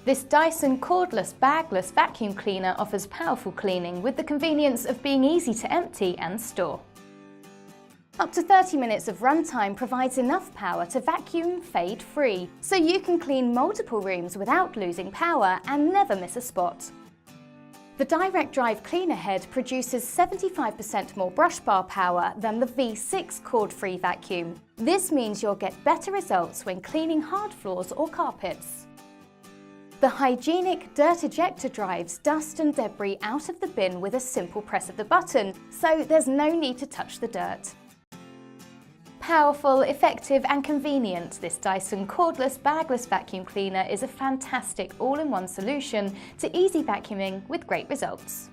This Dyson Cordless Bagless vacuum cleaner offers powerful cleaning with the convenience of being easy to empty and store. Up to 30 minutes of runtime provides enough power to vacuum fade-free, so you can clean multiple rooms without losing power and never miss a spot. The direct drive cleaner head produces 75% more brush bar power than the V6 cord-free vacuum. This means you'll get better results when cleaning hard floors or carpets. The hygienic dirt ejector drives dust and debris out of the bin with a simple press of the button, so there's no need to touch the dirt. Powerful, effective and convenient, this Dyson Cordless Bagless vacuum cleaner is a fantastic all-in-one solution to easy vacuuming with great results.